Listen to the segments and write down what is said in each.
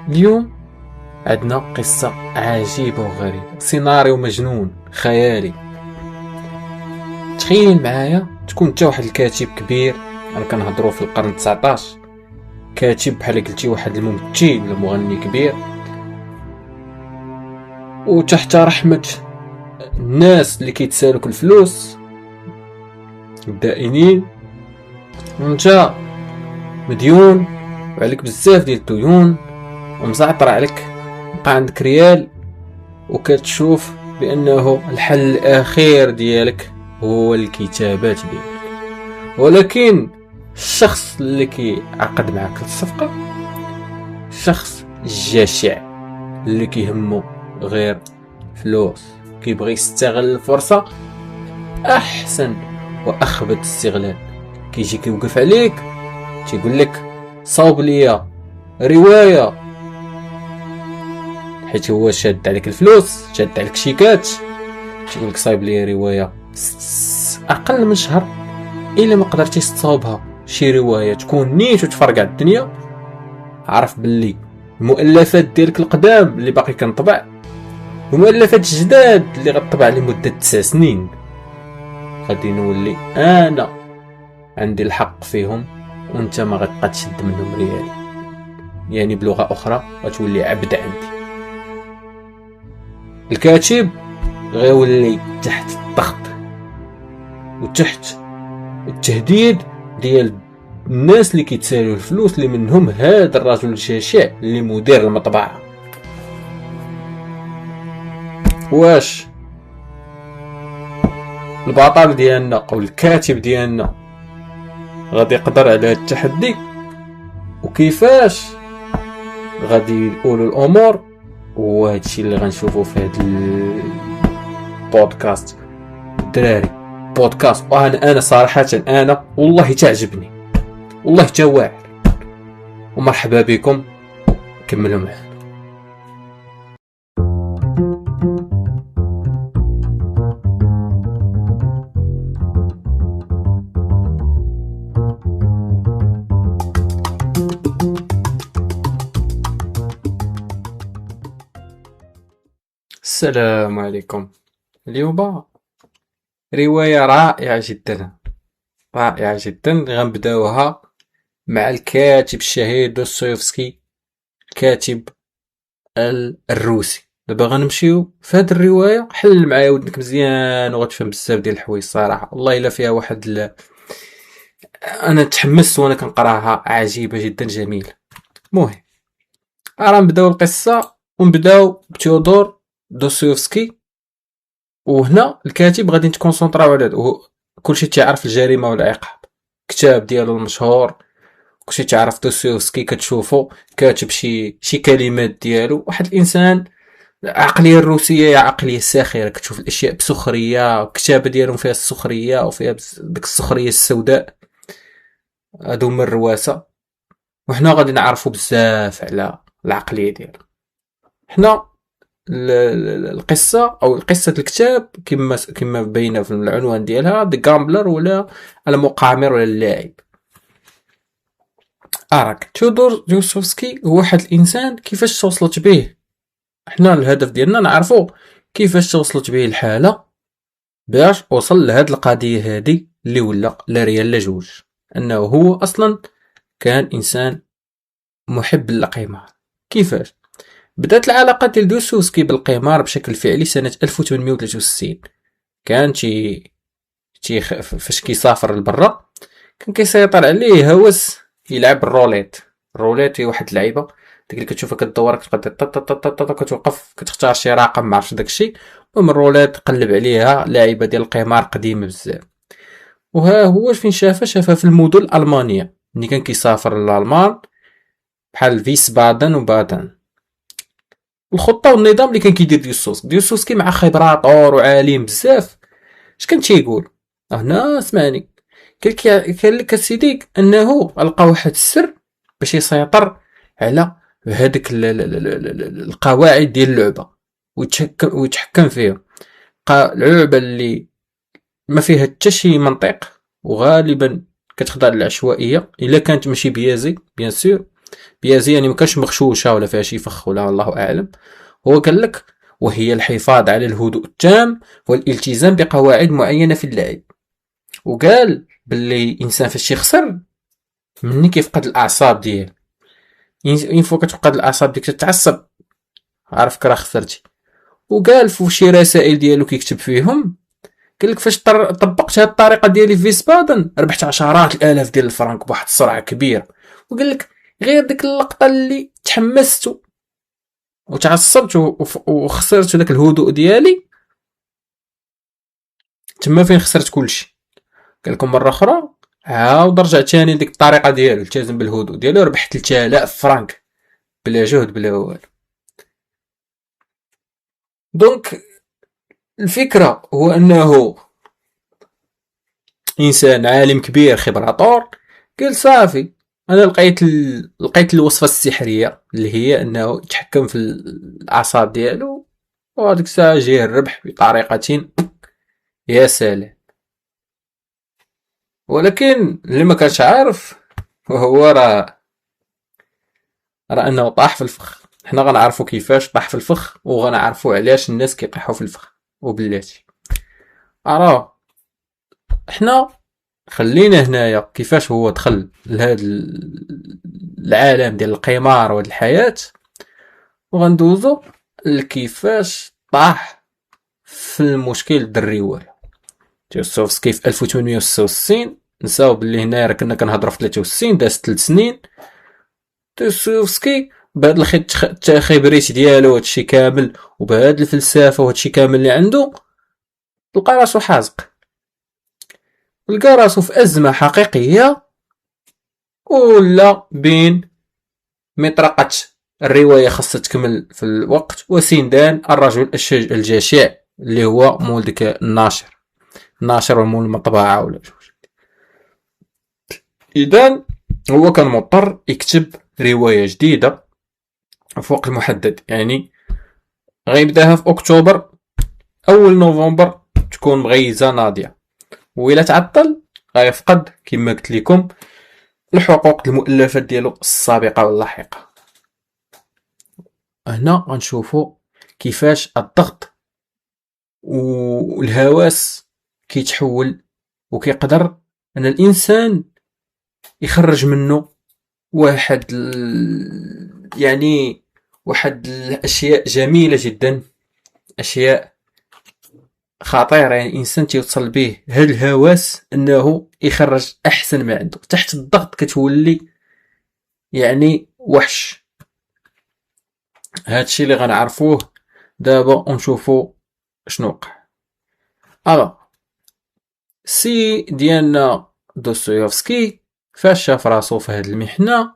اليوم عندنا قصة عجيبة وغريبة، سيناريو مجنون خيالي. تخيل معايا تكون انت واحد الكاتب كبير، انا كنهضروا في القرن 19، كاتب بحال قلتي واحد الممثل ولا مغني كبير، وتحت رحمة الناس اللي كيتسالوك الفلوس الدائنين، وانت مديون وعليك بزاف ديال الديون ومزعطر عليك، بقى عندك ريال، وكتشوف بانه الحل الاخير ديالك هو الكتابات ديالك. ولكن الشخص اللي كيعقد معك الصفقة شخص جشع اللي كيهمو غير فلوس، كيبغي يستغل الفرصة احسن واخبث استغلال. كيجي كيوقف عليك تيقول لك صاوب ليا رواية، حيت هو شاد عليك الفلوس، شاد عليك شيكات، تيقول لك صايب لي رواية اقل من شهر. الا ما قدرتي تصاوبها شي رواية تكون نيت وتفرقع الدنيا، عرف باللي المؤلفات ديالك القدام اللي باقي كنطبع ومؤلفات جداد اللي غطبع لمدة 9 سنين غادي نولي انا عندي الحق فيهم، وانت ما غتبقى تشد منهم ريالي. يعني بلغة اخرى غتولي عبد عندي. الكاتب غيولي تحت الضغط وتحت التهديد ديال الناس اللي كيتسالوا الفلوس، اللي منهم هذا الرجل الجشع اللي مدير المطبعة. واش البطل ديالنا او الكاتب ديالنا غادي يقدر على هذا التحدي؟ وكيفاش غادي يقولوا الامور؟ وهذا الشيء اللي غنشوفوا في هذا البودكاست الدراري. بودكاست وانا صراحه انا والله تعجبني، والله تواعر، ومرحبا بكم، كملوا معنا. السلام عليكم. اليوم رواية رائعة جدا، رائعة جدا، غنبداوها مع الكاتب الشهير دوستويفسكي، الكاتب الروسي. دابا غنمشيو في هاد الرواية، حل معايا ودنك مزيان وغتفهم بزاف ديال الحوايج صراحة، والله الا فيها واحد انا تحمست وانا كنقراها، عجيبة جدا، جميلة. المهم غنبداو القصة ونبداو بتيودور دوستويفسكي. وهنا الكاتب غادي نتكونسونطراو على كلشي تعرف الجريمة والعقاب، كتاب ديالو المشهور، كلشي تعرف دوستويفسكي، كتشوفو كاتب شي كلمات ديالو، واحد الانسان عقلية الروسية يا عقلية ساخرة، كتشوف الاشياء بسخرية، الكتابة ديالهم فيها السخرية وفيها ديك السخرية السوداء، هادو من الرواسة. وحنا غادي نعرفو بزاف على العقلية ديالو. حنا القصة او قصة الكتاب كما باينه في العنوان ديالها The Gambler، ولا المقامر ولا اللاعب. اراك تيودور دوستويفسكي هو واحد الانسان كيفاش توصلت به، حنا الهدف ديالنا نعرفو كيفاش توصلت به الحالة باش وصل لهاد القضية هادي اللي ولا لا ريال لا جوج، انه هو اصلا كان انسان محب للقمار. كيفاش بدات العلاقة ديال دوستويفسكي بالقمار بشكل فعلي سنة 1863؟ كان فاش كيسافر لبرا كان كيسيطر عليه هوس يلعب الروليت هي واحد اللعيبه ديك اللي كتشوفها كدور، كتبقى كتوقف كتختار شي رقم، ما عرفتش داكشي. المهم الروليت قلب عليها، لعيبه ديال القمار قديمه بزاف. وها هو فين شافها في المدن الالمانيه، ملي كان كيسافر للالمان بحال فيس بادن وبادن. الخطه والنظام اللي كان كيدير ديوسوسكي مع خبرات طور وعالم بزاف، اش كان تيقول؟ هنا اسمعني، قال لك سيدي انه لقى واحد السر باش يسيطر على هذيك القواعد ديال اللعبه ويتحكم فيها. اللعبه اللي ما فيها حتى شي منطق وغالبا كتخضع للعشوائيه الا كانت ماشي بيازي بيان سور، بيازي يعني ما كانش مغشوشه ولا فيها شي فخ ولا الله اعلم. هو قال لك وهي الحفاظ على الهدوء التام والالتزام بقواعد معينه في اللعب. وقال باللي الانسان فاش يخسر مني كيفقد الاعصاب ديالو، اين فوا كتفقد الاعصاب ديك تتعصب عارفك راه خسرتي. وقال في شي رسائل ديالو كيكتب فيهم قال لك فاش طبقت هاد الطريقه ديالي في فيسبادن ربحت عشرات الالاف ديال الفرنك بواحد السرعه كبيره. وقال لك غير ديك اللقطه اللي تحمست وتعصبت وخسرت داك الهدوء ديالي تما فين خسرت كلشي. قال لكم مره اخرى عاود رجع تاني لديك الطريقه ديالو التزم بالهدوء ديالو ربح 3000 فرنك بلا جهد بلا والو. دونك الفكره هو انه انسان عالم كبير خبراطور قال صافي انا لقيت الوصفه السحريه اللي هي انه يتحكم في الاعصاب ديالو، وهذيك الساعه جايه الربح بطريقه يا سلام. ولكن اللي ما كانش عارف وهو راه انه طاح في الفخ. حنا غنعرفوا كيفاش طاح في الفخ وغنعرفوا علاش الناس كيطيحوا في الفخ. وبلاتي اراه حنا خلينا هنايا كيفاش هو دخل لهذا العالم ديال القمار وهاد الحياة، وغندوزو لكيفاش طاح في المشكل د الرواية. تيوستوفسكي في 1866 نساو باللي هنايا راه كنا كنهضروا في 63 داز 3 سنين. تيوستوفسكي بهاد الخبريت ديالو هادشي كامل وبهاد الفلسفة وهادشي كامل اللي عنده لقى راسو حازق، لقى راسو في أزمة حقيقية ولا بين مطرقة الرواية خاصة تكمل في الوقت وسندان الرجل الجشع اللي هو مول ديك الناشر ومول المطبعة ولا جوج. إذن هو كان مضطر يكتب رواية جديدة في وقت محدد، يعني غيبداها في أكتوبر أول نوفمبر تكون مغيزة ناضية، وإلا تعطل غيفقد كما قلت لكم الحقوق المؤلفات ديالو السابقة واللاحقة. هنا غنشوفو كيفاش الضغط والهواس كيتحول وكيقدر ان الانسان يخرج منه يعني واحد الاشياء جميلة جدا، اشياء خطيرة. يعني الانسان تيوصل به هاد الهواس انه يخرج احسن ما عنده. تحت الضغط كتولي يعني وحش. هادشي اللي غنعرفوه دابا ونشوفو شنو وقع. سي ديالنا دوستويفسكي فاش شاف راسو في هاد المحنة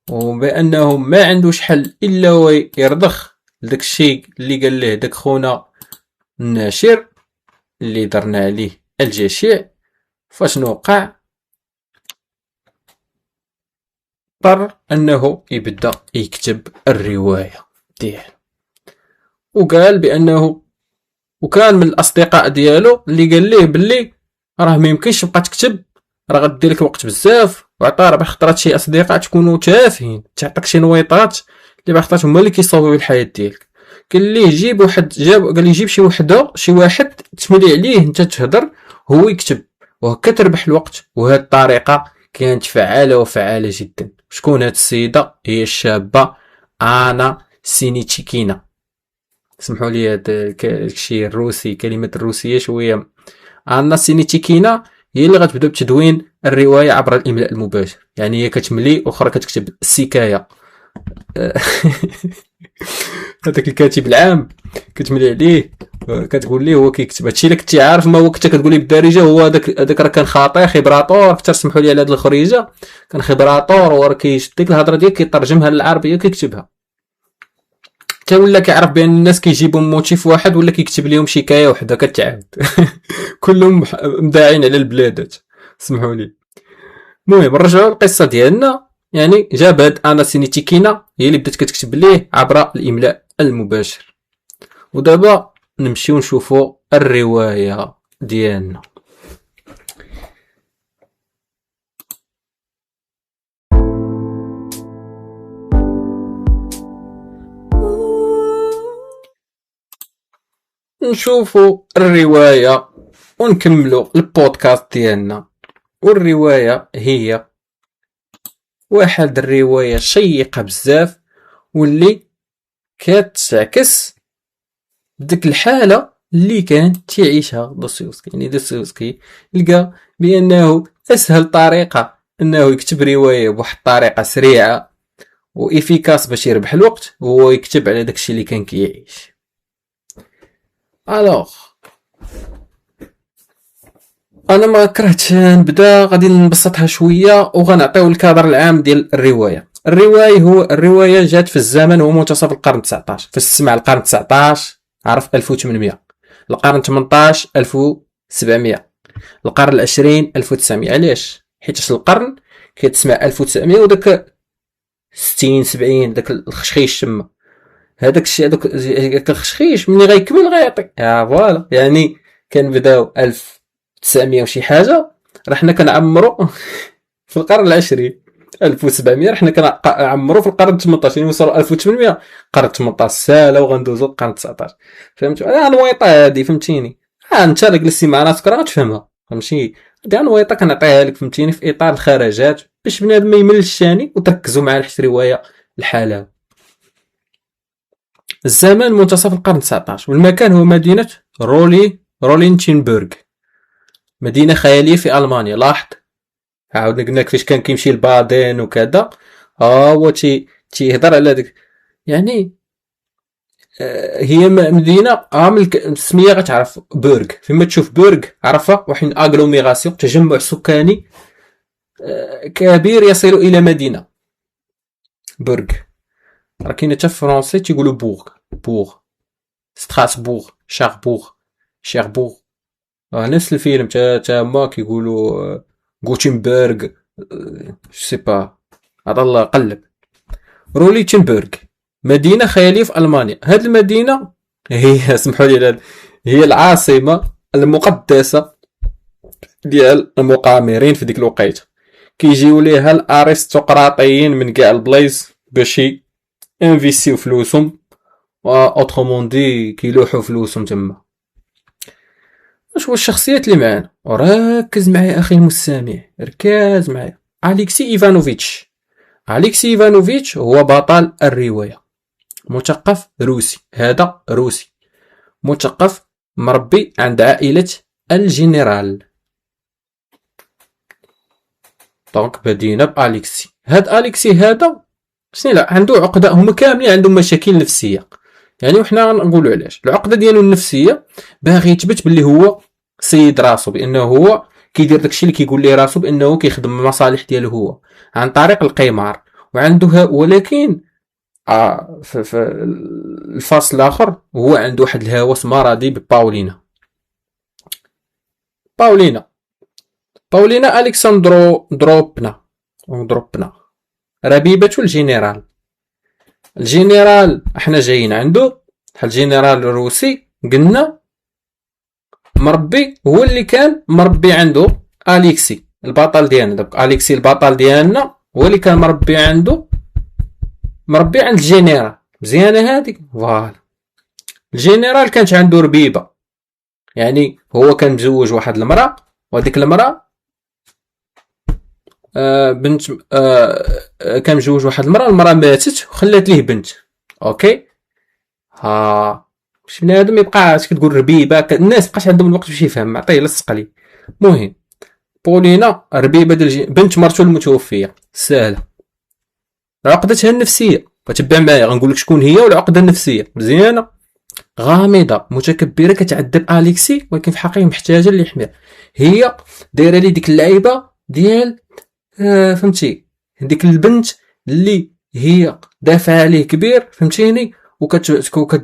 وبانه ما عندوش حل الا هو يرضخ لداك الشيء اللي قال له داك خونا الناشر اللي درنا عليه الجشع، فاشنو وقع؟ اضطر انه يبدا يكتب الرواية ديالو. وقال بانه وكان من الاصدقاء ديالو اللي قال ليه باللي راه ما يمكنش تبقى تكتب، راه غدير لك الوقت بزاف. وعطاه راه خطرات شي اصدقاء تكونوا تافهين تعطيك شي نويطات اللي بخطرات هما اللي كيصاوبوا الحياه ديالك. قال ليه جيب واحد قال لي جيب شي واحد تملي عليه انت تهضر هو يكتب وهكا تربح الوقت. وهاد الطريقه كانت فعاله وفعاله جدا. شكون هاد السيده؟ هي الشابه انا سينيتشيكينا. سمحوا لي هاد الشيء الروسي كلمه الروسيه شويه. انا سينيتشيكينا هي اللي غتبدا بتدوين الروايه عبر الاملاء المباشر، يعني هي كتملي واخرى كتكتب السكايه. هذاك الكاتب العام كتملي عليه كتقول ليه هو كيكتب هادشي اللي كنتي عارف. ما هو كنت كتقولي بالدارجه هو هذاك راه كان خاطئ خبراطور اكثر. سمحوا لي على هذه الخريجه كان خبراطور وراه كيشد ديك الهضره ديال كيترجمها للعربيه وكيكتبها. حتى ولا كيعرف بان الناس كيجيبوا موتيف واحد ولا كيكتب لهم حكايه وحده كتعاود. كلهم مداعين على البلادات. سمحوا لي. المهم نرجعوا للقصه ديالنا. يعني جاب هاد انا سينيتيكينا هي اللي بدات كتكتب ليه عبر الاملاء المباشر. ودابا نمشيو نشوفوا الروايه ديالنا. نشوفوا الرواية ونكملوا البودكاست ديالنا. والرواية هي واحد الرواية شيقة بزاف واللي كتعكس ديك الحالة اللي كان تعيشها دوستويفسكي. يعني دوستويفسكي لقى بأنه أسهل طريقة أنه يكتب رواية بواحد الطريقة سريعة وإفيكاس باش يربح الوقت هو يكتب على داكشي اللي كان كيعيش. الوغ انا ما كرهتش نبدا، غادي نبسطها شويه وغنعطيو الكادر العام ديال الروايه. الروايه جات في الزمن هو منتصف القرن 19، فاش تسمع القرن 19 عرف 1800، القرن 18 1700، القرن العشرين 1900. علاش؟ حيت القرن كتسمع 1900 وداك 60 70 داك الخشخيش تما، هذاك الشيء هذاك الخشخيش ملي غيكمل غيعطي فوالا. يعني كنبداو 1900 وشي حاجه، راه حنا كنعمروا في القرن العشرين 1700، راه حنا كنعمروا في القرن 18 نوصلوا 1800 قرن 18 سالا وغندوزو القرن 19. فهمتوا؟ انا نويطه هادي فهمتيني. انت الا جلستي مع راسك راه غتفهمها فهمتي. هادي نويطه كنعطيها لك فهمتيني في اطار الخرجات باش بنادم ما يملش ثاني وتركزوا معايا لحد روايه الحاله. الزمان منتصف القرن 19 والمكان هو مدينة رولينتشينبورغ، مدينة خيالية في ألمانيا. لاحظ عاودنا قلنا كيفاش كان كيمشي البادين وكذا، هو تيهضر على داك. يعني هي مدينة عامل السمية غتعرف بورغ، فيما تشوف بورغ عرفها واحد اغلوميراسيون تجمع سكاني كبير يصل إلى مدينة. بورغ راه كاين حتى في فرونسي تيقولوا بوغ ستراسبوغ شيربوغ نفس الفيلم تا هما كيقولوا غوتنبرغ سي با. هذا الله قلب. روليتشنبرغ مدينة خيالية في ألمانيا. هاد المدينة هي اسمحوا لي هي العاصمة المقدسة ديال المقامرين في ديك الوقيته. كيجيو ليها الارستقراطيين من كاع البلايص باش انفيستيو فلوسهم اوترومون دي كيلوحوا فلوسهم تما. واش هو الشخصيات اللي معانا؟ وركز معايا اخي المستمع، ركز معايا. اليكسي ايفانوفيتش هو بطل الروايه، مثقف روسي. هذا روسي مثقف مربي عند عائله الجنرال. دونك بدينا باليكسي. هاد اليكسي هذا شنو عنده عقده، هما كاملين عندهم مشاكل نفسيه. يعني وحنا نقولوا علاش العقده ديالو النفسيه، باغي يثبت باللي هو سيد راسو، بانه هو كيدير داكشي اللي كيقول ليه راسو، بانه كيخدم المصالح ديالو هو عن طريق القمار. وعنده ولكن في الفصل الاخر هو عنده واحد الهوس مرضي بباولينا. باولينا الكسندرو دروبنا ربيبة الجنرال احنا جايين عنده بحال الجنرال الروسي قلنا مربي، هو اللي كان مربي عنده اليكسي البطل ديالنا. داك اليكسي البطل ديالنا هو اللي كان مربي عند الجنرال. مزيانه هذيك فوالا. الجنرال كانت عنده ربيبه، يعني هو كان مزوج واحد المراه، وهذيك المراه بنت كان مزوج واحد المراه ماتت وخلات ليه بنت. اوكي باش بنادم يبقاش كتقول ربيبه، الناس مابقاش عندهم الوقت باش يفهم، عطيه لصق ليه. المهم بولينا ربيبه ديال بنت مرتو المتوفيه. ساهله عقدتها النفسيه، فتبع معايا غنقول لك شكون هي والعقده النفسيه مزيانه. غامضه متكبره كتعذب اليكسي، ولكن في الحقيقه محتاجه اللي يحميها. هي دايره لي ديك اللعيبه ديال فهمتي، ديك البنت اللي هي دافعه عليه كبير فهمتيني،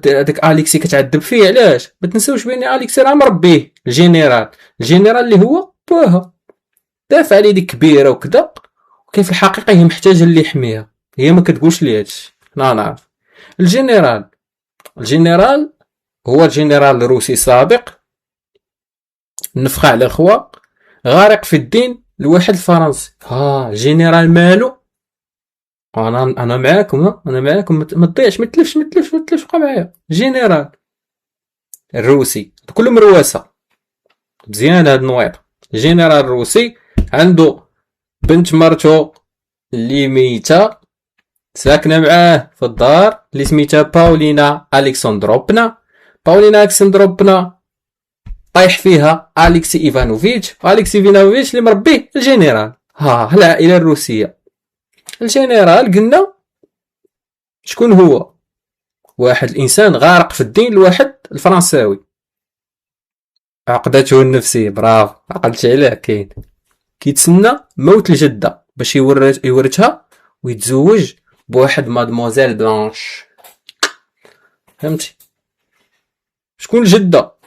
هذاك اليكسي كتعذب فيه. علاش؟ ما تنساوش بان اليكسي راه مربيه الجنرال اللي هو بوها دافع عليه ديك كبيره وكذا، وكاين في الحقيقه هي محتاجه اللي يحميها. هي ما كتقولش ليه هادشي. انا نعرف الجنرال هو الجنرال الروسي السابق، نفخ على الخوا، غارق في الدين الواحد الفرنسي. الجنرال مالو؟ انا معاكم ما تضيعش، ما تلفش بقى معايا. جنرال الروسي كلهم رواسة مزيان. هاد النويط الجنرال الروسي عنده بنت مرتو اللي ميتة ساكنة معاه في الدار اللي سميتها باولينا ألكسندروبنا. باولينا ألكسندروبنا طايح فيها أليكسي إيفانوفيتش. أليكسي إيفانوفيتش اللي مربيه الجنرال. ها العائلة الروسية. الجنرال قلنا شكون هو؟ واحد الإنسان غارق في الدين لواحد الفرنساوي. عقدته النفسية برافو عقلت عليه. كاين كيتسنى موت الجدة باش يورثها ويتزوج بواحد مادموزيل بلانش. فهمتي؟ شكون الجدة؟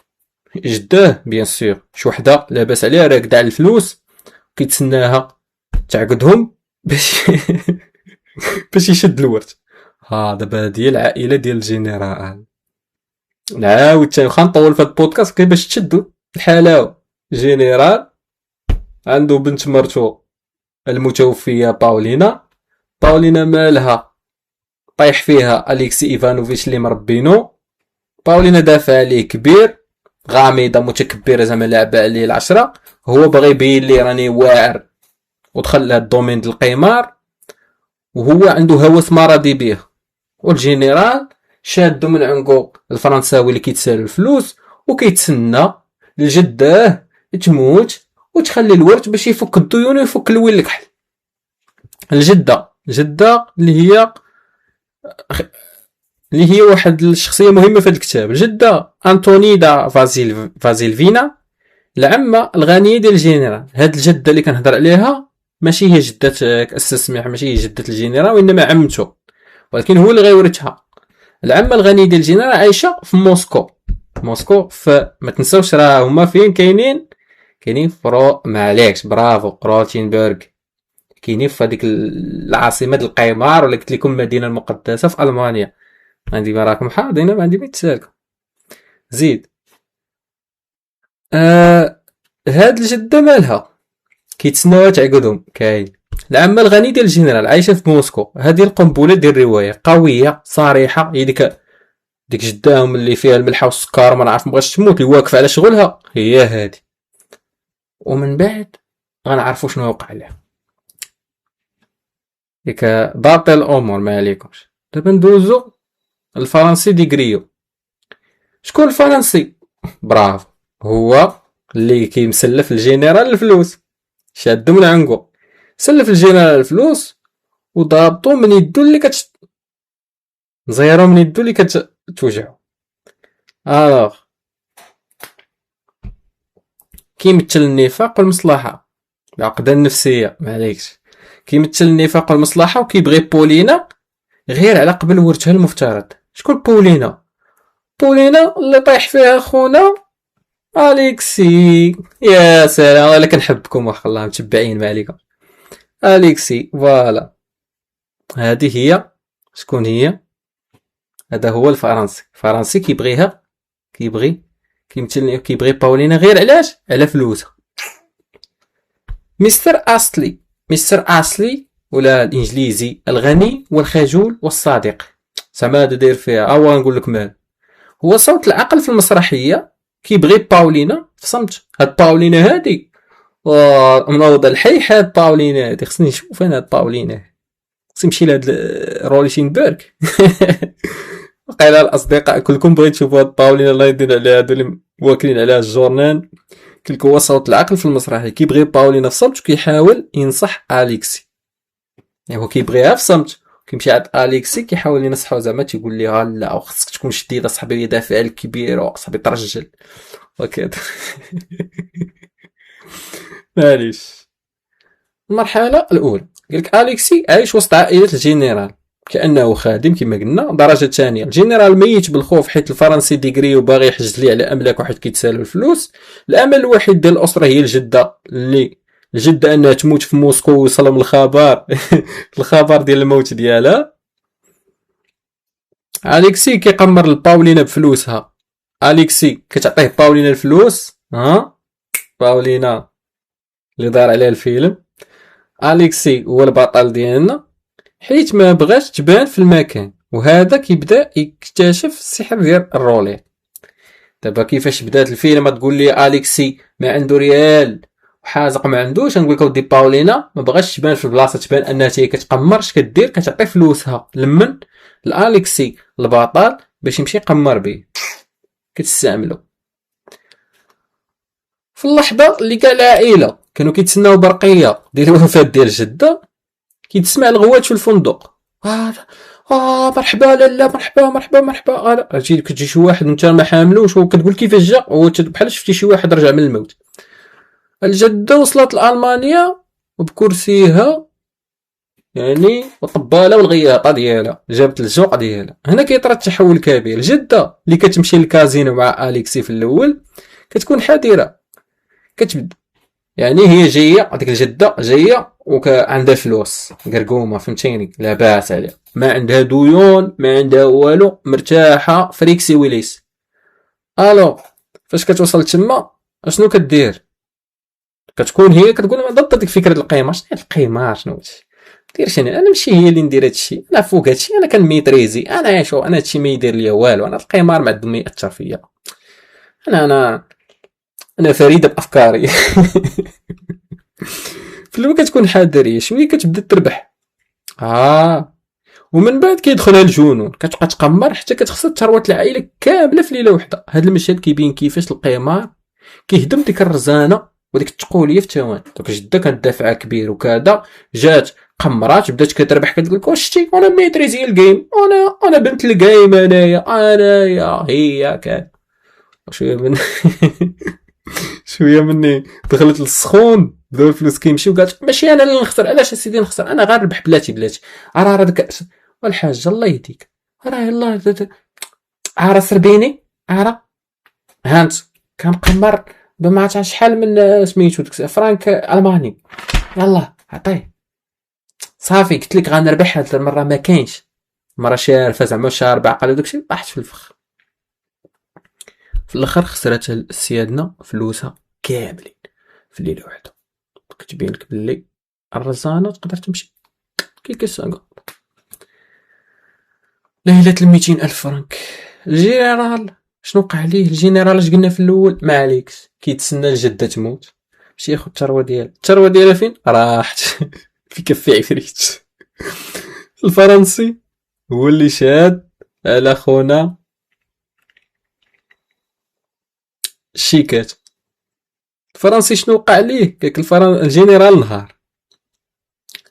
جداه بيان سور شي وحده لاباس عليها راكده على الفلوس كيتسناها تعقدهم باش باش يشد الورث. دابا هادي هي العائله ديال الجنرال. نعاود تاني واخا نطول في هاد البودكاست غير باش تشدوا الحلاوه. جنرال عنده بنت مرتو المتوفيه باولينا. باولينا مالها طايح فيها أليكسي إيفانوفيتش اللي مربينو. باولينا دافع عليه كبير غامضة متكبرة زعما لعبة عليه العشرة. هو باغي يبين لي راني واعر ودخل لهاد الدومين ديال القمار وهو عنده هوس مرضي بيه. والجنرال شادو من عنقو الفرنساوي اللي كيتسالو الفلوس وكيتسنى الجداه تموت وتخلي الورث باش يفك الديون ويفك الويل الكحل. الجدة اللي هي واحد الشخصيه مهمه في هذا الكتاب. الجده انطونيدا فازيلفينا العمه الغنيه ديال الجنرال. هاد الجده اللي كنهضر عليها ماشي هي جده كأس سميح، ماشي هي جده الجنرال وانما عمته، ولكن هو اللي غيورثها. العمه الغنيه ديال الجنرال عايشه في موسكو. ما تنساوش راه هما فين كاينين معليكش برافو روتنبرغ. كاينين في هذيك العاصمه ديال القمار، ولا قلت لكم المدينه المقدسه في المانيا. عندي راكم حاضرين ما عندي ما يتسالكم. زيد هاد الجده مالها كيتسناوها تعقدهم. كاين العمه الغني ديال الجنرال عايشه في موسكو. هذه القنبله ديال الروايه قويه صريحه. هي ديك جداهم اللي فيها الملحه والسكر ما نعرف مبغاش تموت اللي واقف على شغلها هي هذه. ومن بعد غنعرفوا شنو وقع لها. ديك ضابط الامور ما عليكمش. دابا ندوزو الفرنسي دي غريو. شكون الفرنسي؟ برافو هو اللي كيمسلف الجنرال الفلوس. شادو من عنقو سلف الجنرال الفلوس وضابطو من يدو اللي زيرو من يدو اللي كتوجعو. الوغ كيمثل النفاق والمصلحه. العقده النفسيه معليكش. كيمثل النفاق والمصلحه وكيبغي بولينا غير على قبل ورثها المفترض. شكون بولينا اللي طايح فيها خونا أليكسي. يا سلام انا كنحبكم واخا الله متبعين ما عليكم. أليكسي فوالا هذه هي. شكون هي؟ هذا هو الفرنسي كيبغيها كيبغي باولينا غير علاش؟ على فلوسها. مستر أصلي ولا الانجليزي الغني والخجول والصادق. زعما هذا داير فيها اوا نقول لك مال. هو صوت العقل في المسرحيه كيبغي باولينا في صمت. هاد باولينا هادي منوضه الحي حاب باولينا هادي. خصني نشوف انا هاد باولينا. خصني نمشي لهاد روليشنبرغ. وقيلا الاصدقاء كلكم بغيت تشوفوا هاد باولينا الله يدين عليها هادو اللي واكلين عليها الجورنان. كلكم هو صوت العقل في المسرحيه كيبغي باولينا في صمت وكيحاول ينصح أليكسي. يعني هو كيبغيها في صمت كيمشي عند أليكسي كيحاول ينصحو زعما تيقول ليها لا وخصك تكون شديد اصاحبي يدافع عليك كبير وصاحبي ترجل وكذا. معليش. المرحله الاولى قالك أليكسي عايش وسط عائله الجنرال كانه خادم كما قلنا. درجه ثانيه الجنرال ميت بالخوف حيت الفرنسي ديغري وباغي يحجز ليه على املاك واحد كيتسالو الفلوس. الامل الوحيد ديال الاسره هي الجده انها تموت في موسكو ويوصلهم الخبر ديال الموت ديالها. أليكسي كيقمر لباولينا بفلوسها. أليكسي كتعطيه باولينا الفلوس. باولينا اللي دار عليها الفيلم. أليكسي هو البطل ديالنا حيت ما بغاش تبان في المكان، وهذا كيبدا يكتشف السحر ديال الروليت. دابا كيفاش بدات الفيلم تقول لي اليكسي ما عنده ريال وحازق ما عندوش، نقول لك اودي باولينا ما بغاش تبان في البلاصه، تبان انها هي كتقمر. اش كدير؟ كتعطي فلوسها لمن الاليكسي البطل باش يمشي يقمر به، كتستعملو في اللحظه اللي كاع العائله كانوا كيتسناو برقيه ديال الوفاه ديال جده. كيتسمع الغوات في الفندق، مرحبا لالا، مرحبا مرحبا مرحبا. كتجي شي واحد وانت ما حاملوش وكتقول كيفاش جا، بحال شفتي شي واحد رجع من الموت. الجده وصلت لالمانيا وبكرسيها يعني وطباله والغياطه ديالها جابت الجوق ديالها. هنا كيطرى التحول الكبير. الجده اللي كتمشي للكازينو مع اليكسي في الاول كتكون حذره، كتبدا يعني هي جايه، هذيك الجده جايه وعندها فلوس قرقومه فهمتيني، لاباس عليها، ما عندها ديون ما عندها والو، مرتاحه فريكسي ويليس. الو فاش كتوصل تما اشنو كدير؟ كتكون هي كتقول ضد ديك فكره القيمه. شنو هي القيمه؟ شنو هادشي؟ ديرش انا ماشي هي اللي ندير هادشي، انا فوق هادشي، انا كنميتريزي، انا شو انا هادشي ما يدير ليا والو، انا القمار ما عندهم ما ياثر فيا، انا فريده بافكاري. في الاول كتكون حذريه شويه، كتبدا تربح ومن بعد كيدخلها الجنون، كتبقى تقمر حتى كتخسر ثروه العائله كامله في ليله واحده. هذا المشهد كيبين كيفاش القمار كيهدم ديك الرزانه وديك التقوليه في الثواني. دوك جده كانت دافعه كبير وكذا، جات قمرات بدات كتربح، كتقول لك واش شتي انا ميتريزي الجيم، انا بنت الجيم، انايا هي كان شويه من شويه مني دخلت للسخون، بداو الفلوس كيمشيو وقالت ماشي انا اللي نخسر. علاش اسيدي نخسر؟ انا غير نربح بلاتي راه داك والحاج الله يهديك، راه يلاه راه سربيني، راه هانت كنقمر بما تاع شحال من سميتو داك فرانك الماني، يلاه عطيه صافي. قلت لك غنربح هاد المره، ما كاينش مره شارفه زعما شاربه عقل داكشي، طاحت في الفخ. في الاخر خسرت السيادنا فلوسها كاملين في ليله واحده. كتبين لك باللي الرزانه تقدر تمشي كي كيساقا ليله 200,000 فرنك. الجنرال شنو وقع ليه؟ الجنرال اش قلنا في الاول؟ ما عليكش كيتسنى الجده تموت باش ياخذ الثروه ديالها. الثروه ديالها فين راحت؟ في كف عفريت. الفرنسي هو اللي شاد على خونا الشيكات. الفرنسي شنو وقع ليه؟ كاك الجنرال نهار،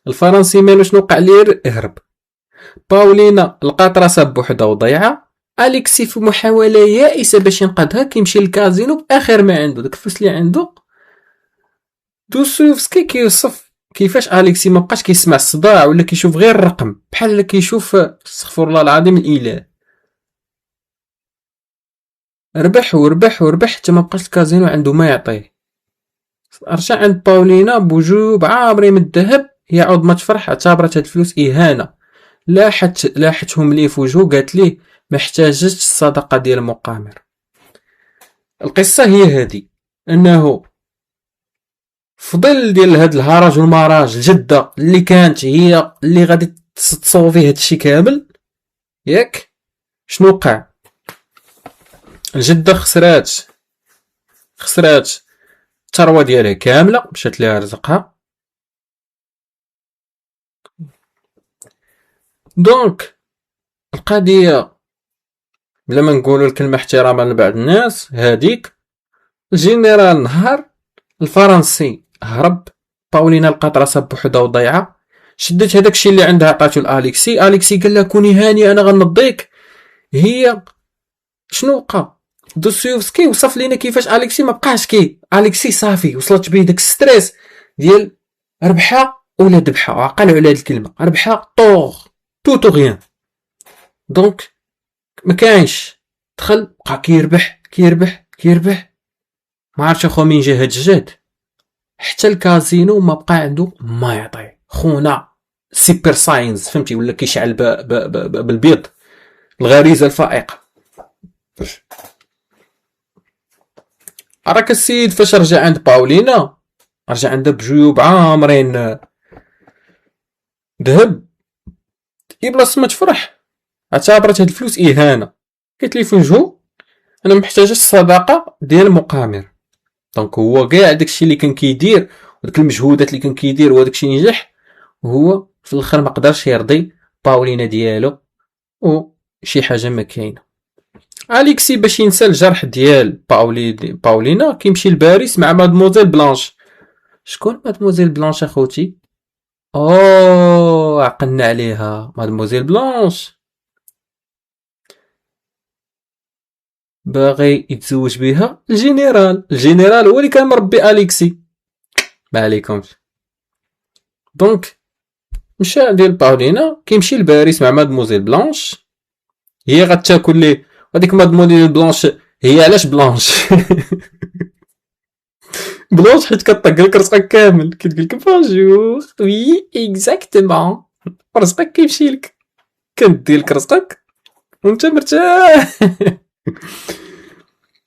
الفرنسي مالو شنو وقع ليه؟ هرب. باولينا لقات راسها بوحدها وضيعه. اليكسي في محاوله يائسه باش ينقذها كيمشي للكازينو باخر ما عنده، داك الفلوس اللي عنده. دوستويفسكي كيوصف كيفاش اليكسي ما بقاش كيسمع الصداع ولا كيشوف غير الرقم، بحال كيشوف استغفر الله العظيم الاله. ربح وربح وربح حتى ما بقاش الكازينو عنده ما يعطيه. رجع عند باولينا بوجوب عامرين من الذهب، هي عوض ما تفرح اعتبرت هاد الفلوس اهانه. لاحتهم ليه في وجهه، قالت ليه ما احتاجتش الصدقه ديال المقامر. القصه هي هذه، انه في ظل ديال هاد الهرج والمراج الجده اللي كانت هي اللي غادي تصوفي هاد الشيء كامل، ياك شنو وقع؟ الجده خسرات الثروه ديالها كامله، مشات ليها رزقها. دونك القضيه بلا ما نقولوا الكلمه احتراما لبعض الناس، هاديك الجنرال نهار، الفرنسي هرب، باولينا لقات راسها بوحدها وضيعه، شدت هذاك الشيء اللي عندها عطاتو لاليكسي. اليكسي قال لها كوني هاني انا غنضيك. هي شنو وقع؟ دوستويفسكي وصف لينا كيفاش اليكسي ما بقاش اليكسي صافي وصلت بيه داك ستريس ديال ربحه ولا ذبحه، عقلوا على هاد الكلمه، ربحه طوغ تو غيان. دونك ما كاينش دخل، بقى كيربح ما عرفتش اخو مين جا هاد الجهد، حتى الكازينو ما بقى عنده ما يعطي. خونا سيبر ساينز فهمتي، ولا كيشعل بالبيض، الغريزه الفائقه. راك السيد فاش رجع عند باولينا، رجع عندها بجيوب عامرين ذهب. بلاصه ما تفرح اعتبرت هاد الفلوس اهانه، قالت لي في وجهو انا محتاج الصداقه ديال المقامر. دونك هو كاع داكشي اللي كان كيدير وداك المجهودات اللي كان كيدير وداكشي نجح، وهو في الاخر ما قدرش يرضي باولينا ديالو وشي حاجه ما كاينه. اليكسي باش ينسى الجرح ديال باولينا كيمشي لباريس مع مادموزيل بلانش. شكون مادموزيل بلانش اخوتي؟ اوه عقلنا عليها، مادموزيل بلانش باغي يتزوج بها الجنرال هو اللي كان مربي اليكسي. ما عليكمش. دونك مشى ديال باولينا كيمشي لباريس مع مادموزيل بلانش، هي غتاكل ليه. هذيك مادموزيل بلانش هي علاش بلانش؟ بلانش حيت كطق لك رزقك كامل، كتقول لك بونجور وي اكزاكتومون، رزقك كيمشي لك، كندير لك رزقك وانت مرتاح.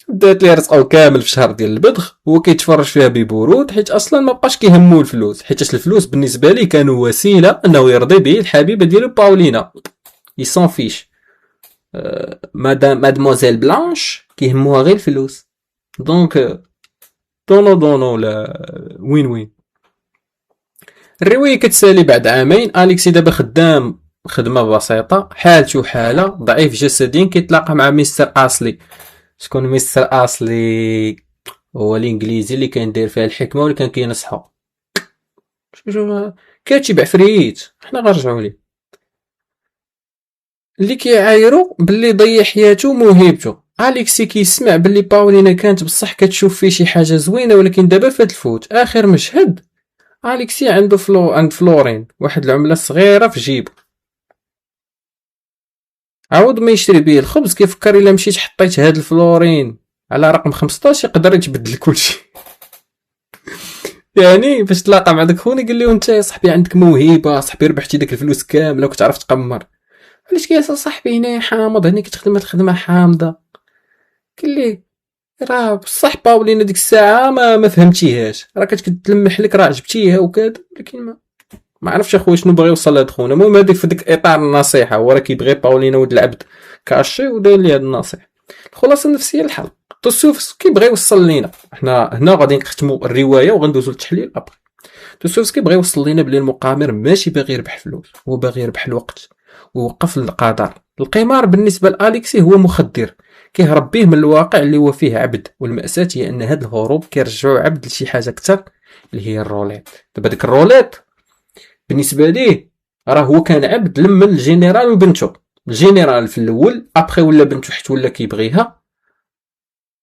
دات ليه رزقه كامل في شهر ديال البدخ، هو كيتفرج فيها ببرود حيت اصلا ما بقاش كيهمو الفلوس، حيت الفلوس بالنسبه ليه كانوا وسيله انه يرضي به الحبيبه ديالو باولينا. يسون فيش مادموزيل بلانش كيهموها غير الفلوس. دونك دونو لا وين وين. الروايه كتسالي بعد عامين. اليكسي دابا خدام خدمه بسيطه، حالته حاله ضعيف جسديا، كيتلاقى مع مستر اصلي. شكون مستر اصلي؟ هو الانجليزي اللي كان داير فيها الحكمه واللي كان كينصحو. كاتب عفريت، حنا غنرجعوا ليه. اللي كيعايرو باللي ضيع حياته وموهبته. اليكسي كيسمع باللي باولينا كانت بصح كتشوف فيه شي حاجه زوينه، ولكن دابا فات الفوت. اخر مشهد اليكسي عنده عند فلورين واحد العمله صغيره في جيبو. عوض ما يشري بيه الخبز كيفكر الا مشيت حطيت هاد الفلورين على رقم 15 يقدر يتبدل كلشي. يعني باش تلاقى مع داك خونا قال له انت يا صاحبي عندك موهبه، صاحبي ربحتي داك الفلوس كامله وكتعرف تقمر، علاش كاين صاحبي هنا حامض، هنا كتخدم هاد الخدمه حامضه. قال لي راه بصح باولينا ديك الساعه ما فهمتيهاش، راه كتلمح لك راه عجبتيها وكذا، ولكن ما عرفتش اخويا شنو بغى يوصل لهاد خونا. المهم هذيك في ديك اطار النصيحه، هو راه كيبغي باولينا ولد العبد كاشي وداير لي هاد النصيحه. الخلاصه النفسيه الحلقه توسوفسكي كيبغي يوصل لينا. حنا هنا غادي نختموا الروايه وغندوزوا للتحليل ابخي. توسوفسكي بغى يوصل لينا بلي المقامر ماشي باغي يربح فلوس، هو باغي يربح الوقت ووقف القدر. القمار بالنسبه لاليكسي هو مخدر كيهرب به من الواقع اللي هو فيه عبد، والمأساة هي ان هاد الهروب كيرجعو عبد لشي حاجه اكثر اللي هي الروليت. دابا ديك الروليت بالنسبه ليه راه هو كان عبد لما الجنرال وبنته. الجنرال في الاول ابخي ولا بنته حيت ولا كيبغيها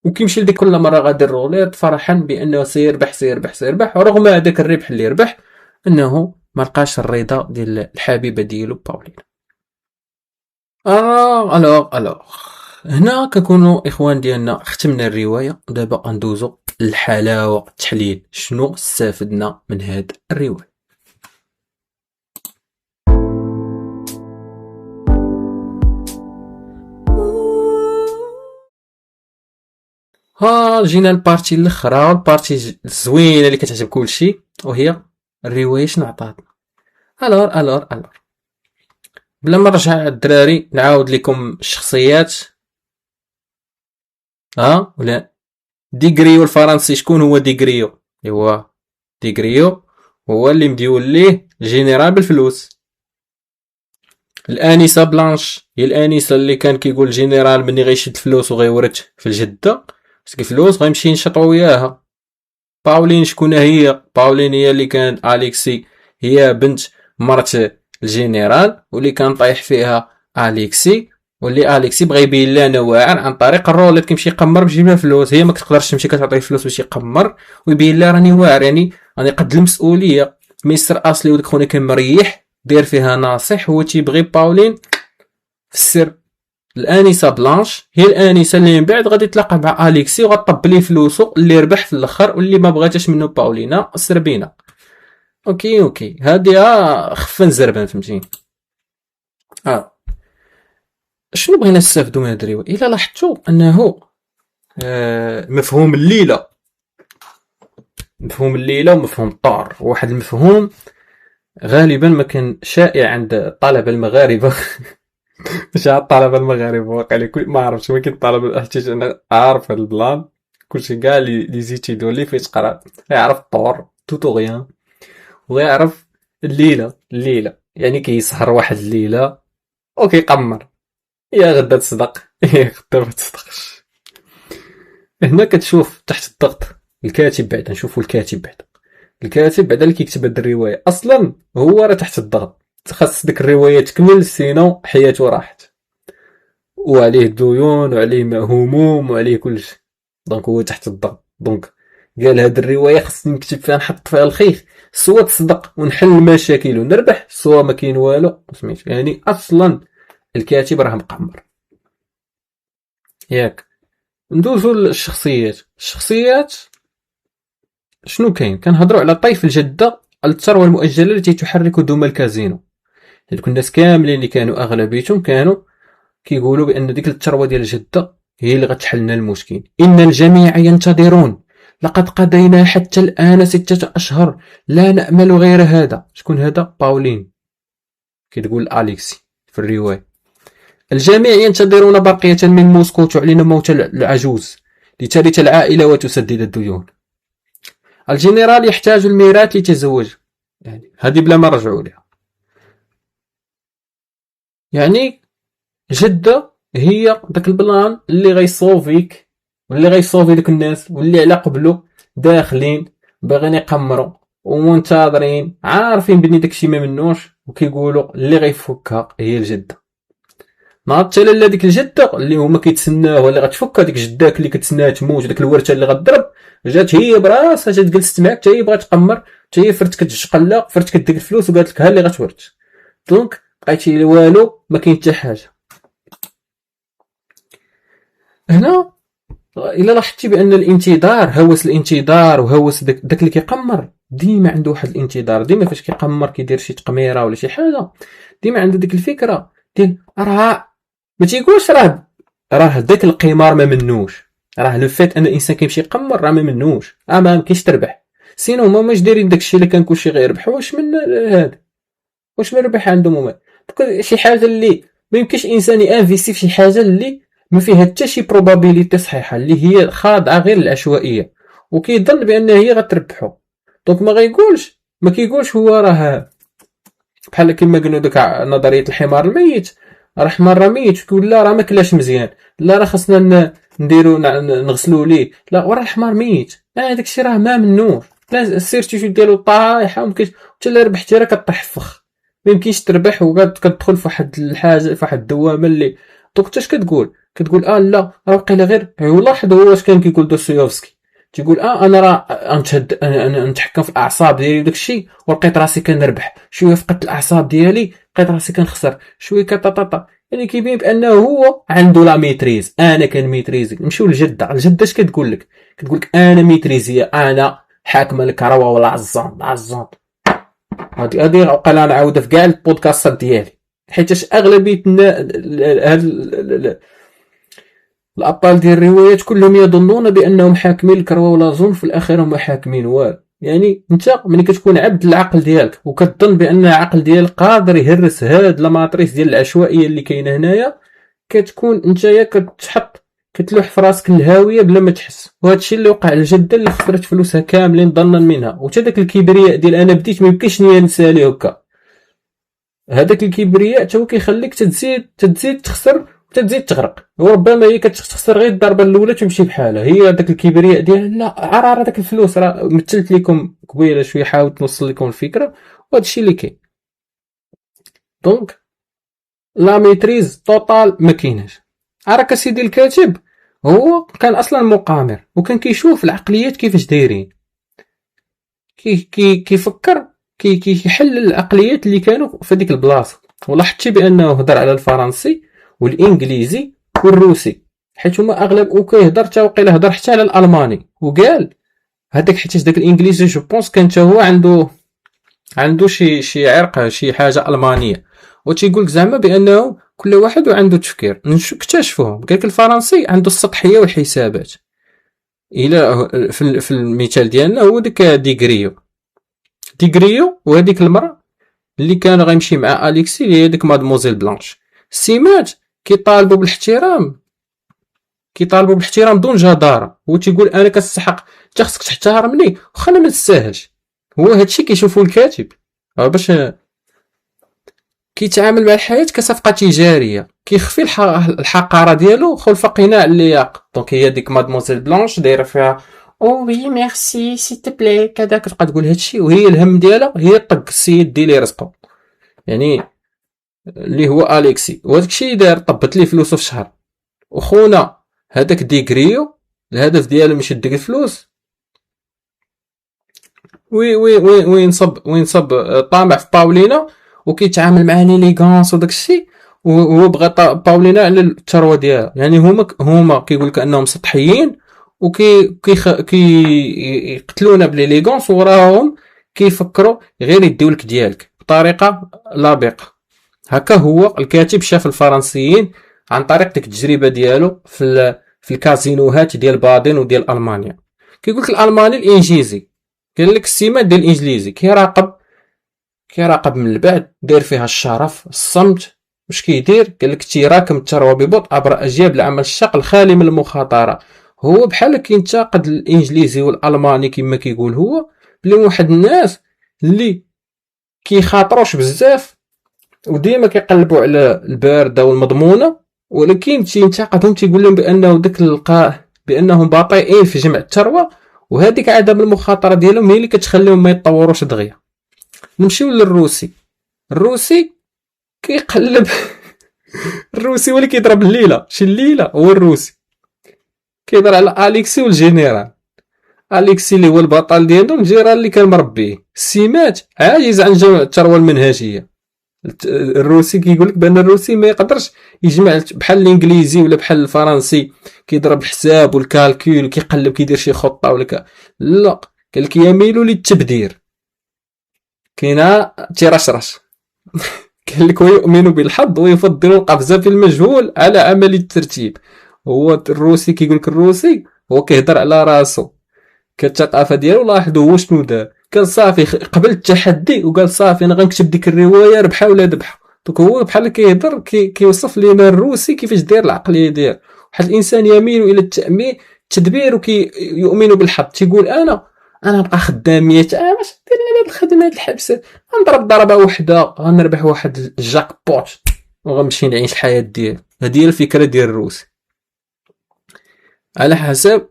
وكيمشي لديك كل مره غادي الروليت فرحا بانه سيربح، ورغم هذاك الربح اللي ربح انه ما لقاش الرضا ديال الحبيبه ديالو باولينا. الوغ هنا كنكونوا اخوان ديالنا ختمنا الروايه، ودابا غندوزو للحلاوه التحليل. شنو استفدنا من هاد الروايه؟ جينا البارتي الاخرى، البارتي الزوينه اللي كتعجب كلشي، وهي الروايه شنو عطاتنا. الور بلا ما نرجع الدراري نعاود لكم الشخصيات. ولا ديغريو الفرنسي، شكون هو ديغريو؟ ايوا ديغريو هو اللي مديول ليه جينيرال بالفلوس. الانسه بلانش هي الانسه اللي كان كيقول جينيرال مني غيشد فلوس وغيورث في الجده باسكو فلوس غيمشي ينشطو وياها. باولين شكون هي؟ باولين هي اللي كان اليكسي هي بنت مرت الجنرال واللي كان طايح فيها اليكسي، واللي اليكسي بغى يبين لها انه واعر عن طريق الروليت كيمشي يقمر باش يجيب لها فلوس. هي ما كتقدرش تمشي كتعطيه فلوس باش يقمر ويبين لها راني واعر، يعني راني قد المسؤوليه. ميستر اصلي وداك خونا كان مريح داير فيها ناصح، هو تيبغي باولين في السر. الانسه بلانش هي الانسه اللي من بعد غادي تلاقى مع اليكسي وغطب ليه فلوسو اللي ربح في الاخر، واللي ما بغاتش منه باولينا السربينه. اوكي هادي خفن زربان فهمتيني. شنو بغينا نستافدو من هاد الروايه؟ الا لاحظتوا انه مفهوم الليله ومفهوم الطار، واحد المفهوم غالبا ما كان شائع عند الطلبه المغاربه مش على الطلبه المغاربه واقع لي ما عرفتش، ولكن الطلبه حيت انا عارف هاد البلان، كلشي كاع لي زيتيدون اللي فايت قرا يعرف الطور توتوريان، ويعرف الليله يعني كيسهر واحد الليله وكيقمر، يا غدا تصدق يا غدا ما تصدقش. هنا كتشوف تحت الضغط الكاتب، بعدا نشوفوا الكاتب بعدا، الكاتب بعدا اللي كيكتب هاد الروايه اصلا هو راه تحت الضغط، خاص ديك الروايه تكمل سينو حياته راحت، وعليه ديون وعليه هموم وعليه كلشي، دونك هو تحت الضغط. دونك قال هاد الروايه خصني نكتب فيها نحط فيها الخير، سوا تصدق ونحل المشاكل ونربح، سوا ما كاين والو سميتو. يعني اصلا الكاتب راه مقمر. ياك ندوزو للشخصيات. الشخصيات شنو كاين؟ كنهضروا على طيف الجده الثروه المؤجله التي تحرك دم الكازينو. هذوك الناس كاملين اللي كانوا اغلبيتهم كانوا كيقولوا بان ديك الثروه ديال الجده هي اللي غتحل لنا المشكل. ان الجميع ينتظرون، لقد قضينا حتى الان 6 أشهر لا نأمل غير هذا. شكون هذا؟ باولين كتقول أليكسي في الرواية. الجميع ينتظرون برقية من موسكو تعلن موت العجوز لترث العائلة وتسدد الديون. الجنرال يحتاج الميراث ليتزوج. يعني هذه بلا ما رجعوا لها. يعني جدة هي داك البلان اللي غيصوفيك واللي غيصوفي دوك الناس واللي على قبلو داخلين باغيين يقمروا ومنتظرين عارفين بلي داكشي ما منوش، وكيقولوا اللي غيفكها هي الجدة. نهار حتى لاله ديك الجدة اللي هما كيتسناوها اللي غتفك هذيك جداك اللي كتسناها تموت، داك الورثه اللي غتضرب، جات هي براسها جات جلست معاك حتى هي بغات تقمر، حتى هي فرت كتشقلا فرت كدير الفلوس وقالت لك ها اللي غتورث. دونك بقيتي والو ما كاين حتى حاجه. هنا الا لاحظتي بان الانتظار هوس الانتظار وهوس داك اللي كيقمر ديما عنده واحد الانتظار، ديما فاش كيقمر كيدير شي تقميره ولا شي حاجه ديما عنده ديك الفكره ديال راه ما تيقولش راه داك القمار ما منوش، راه لو فيت ان الانسان كيمشي يقمر راه ما منوش، ما يمكنش تربح، سينو هما ماش دايرين داكشي اللي كان كلشي غيربحوا. واش من هذا؟ واش ما ربح عندهم هما؟ شي حاجه اللي ما يمكنش الانسان ينفيستي في شي حاجه اللي ما فيها حتى شي بروبابيليتي صحيحه، اللي هي خاضعه غير للعشوائيه وكيظن بان هي غتربحو. دونك ما كيقولش هو راه بحال كيما قلنا داك نظريه الحمار الميت، راه حمار راه ميت كيقول لا راه ما كلاش مزيان، لا راه خاصنا نديرو نغسلو ليه، لا وراه الحمار ميت، داكشي راه ما منوش، لا سيرتي شي ديالو طايحه ومكاينش حتى لا ربحتي راه كطيح فخ، ما يمكنش تربح وكتدخل في واحد الحاجه في واحد الدوامه اللي. دوك انت اش كتقول لا راه وقيلا غير لاحظ هو اش كان كيقول دوستويفسكي، تيقول انا راه انا نتحكم في الاعصاب ديالي وداكشي ولقيت راسي كنربح، شويه فقدت الاعصاب ديالي لقيت راسي كنخسر شويه كطاطا. يعني كيبين بانه هو عنده لا ميتريز، انا كنميتريزي. نمشيو للجده، الجده اش كتقول لك؟ كتقول لك انا ميتريزيه، انا حاكمه الكروه ولا عزان. هادي عقل انا عاودها في كاع البودكاستات ديالي، حيتاش اغلبيه هاد الابطال ديال الروايات كلهم يظنون بانهم حاكمين الكروه ولا زون، في الاخير هم حاكمين والو. يعني انت ملي كتكون عبد العقل ديالك وكتظن بان العقل ديالك قادر يهرس هاد لاماتريس ديال العشوائيه اللي كاينه هنايا، كتكون نتايا كتحط كتلوح في راسك الهاويه بلا ما تحس. وهذا الشيء اللي وقع للجده اللي خسرت فلوسها كاملين ظنا منها، وتا داك الكبرياء ديال انا بديت ما يمكنش ننسى ليه هكا. هذاك الكبرياء حتى هو كيخليك تزيد تخسر وتزيد تغرق، وربما هي كتخسر غير الضربه الاولى تمشي بحالها. هي داك الكبرياء ديال لا عرار داك الفلوس، راه مثلت لكم قبيله شويه، حاولت نوصل لكم الفكره وهذا الشيء اللي كاين. دونك لا ميتريز توتال ما كايناش. عراك سيدي الكاتب هو كان اصلا مقامر وكان كيشوف العقليات كيفاش دايرين، كيفكر كيحل العقليات اللي كانوا في ديك البلاصه. ولاحظتي بانه هضر على الفرنسي والانجليزي والروسي، حيت هما اغلب، وكيهضر حتى وقيله هضر حتى على الالماني، وقال هذاك حيتاش داك الانجليزي جو بونس كان حتى هو عنده شي عرق شي حاجه المانيه، وتيقول زعما بانه كل واحد عنده تفكير. اكتشفوهم قال لك الفرنسي عنده السطحيه والحسابات، الى في المثال ديالنا هو ديك ديغريو وهذيك المراه اللي كان غيمشي مع اليكسي اللي هي ديك مادموزيل بلانش. السمات كيطالبوا بالاحترام دون جدارة. هو تيقول انا كنستحق، انت خصك تحترمني واخا انا ما نستاهلش. هو هادشي كيشوفو الكاتب باش كيتعامل مع الحياة كصفقة تجارية، كيخفي الحقارة ديالو خلف قناع اللياقة. دونك هي ديك مادموزيل بلانش دايرة فيها او وي ميرسي سي تبلي كذا، كتبقى تقول هادشي وهي الهم ديالها هي طق السيد ديالي رزقو، يعني اللي هو اليكسي. وهداك الشيء دار طبت ليه فلوسه في شهر. وخونا هذاك ديغريو الهدف ديالو ماشي ديك الفلوس، وينصب طامع في باولينا وكيتعامل معها ليليغانس وداك الشيء. وهو بغى باولينا على الثروه ديالها. يعني هما كيقول لك انهم سطحيين يقتلونا بليليغانس، وراهم كيفكروا غير يديو لك ديالك بطريقه لابقه. هكا هو الكاتب شاف الفرنسيين عن طريق ديك التجربه ديالو في الكازينوهات ديال بادن وديال المانيا. كيقول لك الالماني الانجليزي، قال لك السمات ديال الانجليزي كيراقب من البعد، داير فيها الشرف الصمت. واش كيدير؟ قال لك تيراكم الثروه ببطء عبر اجيال العمل الشاق الخالي من المخاطره. هو بحال كينتقد الانجليزي والالماني كما كيقول هو بلي واحد الناس اللي كيخاطروش بزاف وديما كيقلبوا على البارده والمضمونه، ولكن تينتقدهم تيقول لهم بانهم بطيئين في جمع الثروه، وهذيك عدم المخاطره ديالهم هي اللي كتخليهم ما يتطوروش دغيا. نمشيو الروسي كيقلب الروسي هو اللي كيضرب الليله، شي الليله هو الروسي كيضرب على اليكسي والجنرال. اليكسي اللي هو البطل ديالهم، الجنرال اللي كان مربيه. السمات عاجز عن جمع الثروه المنهجيه. الروسي كيقول لك بان الروسي ما يقدرش يجمع بحال الانجليزي ولا بحال الفرنسي كيضرب الحساب والكالكول كيقلب كيدير شي خطه ولا لا، قال لك يميل للتبذير، كاينه تيرشرش. قال لك ويؤمن بالحظ ويفضل القفزه في المجهول على عمليه الترتيب. هو الروسي كيقول لك الروسي هو كيهضر على راسو كالثقافه ديالو. لاحظوا هو شنو دار، قال صافي قبل التحدي وقال صافي انا غنكتب ديك الروايه ربحه ولا ذبحه. دونك هو بحال كيهضر كيوصف لينا الروسي كيفاش داير العقليه ديالو. واحد الانسان يميل الى التدبير ويؤمن بالحظ، تيقول انا نبقى خدام 100 عام اش دير لي هاد الخدمه هاد الحبسه، غنضرب ضربه وحده غنربح واحد الجاك بوت وغنمشي نعيش الحياه ديالي. هذه هي الفكره ديال الروسي على حسب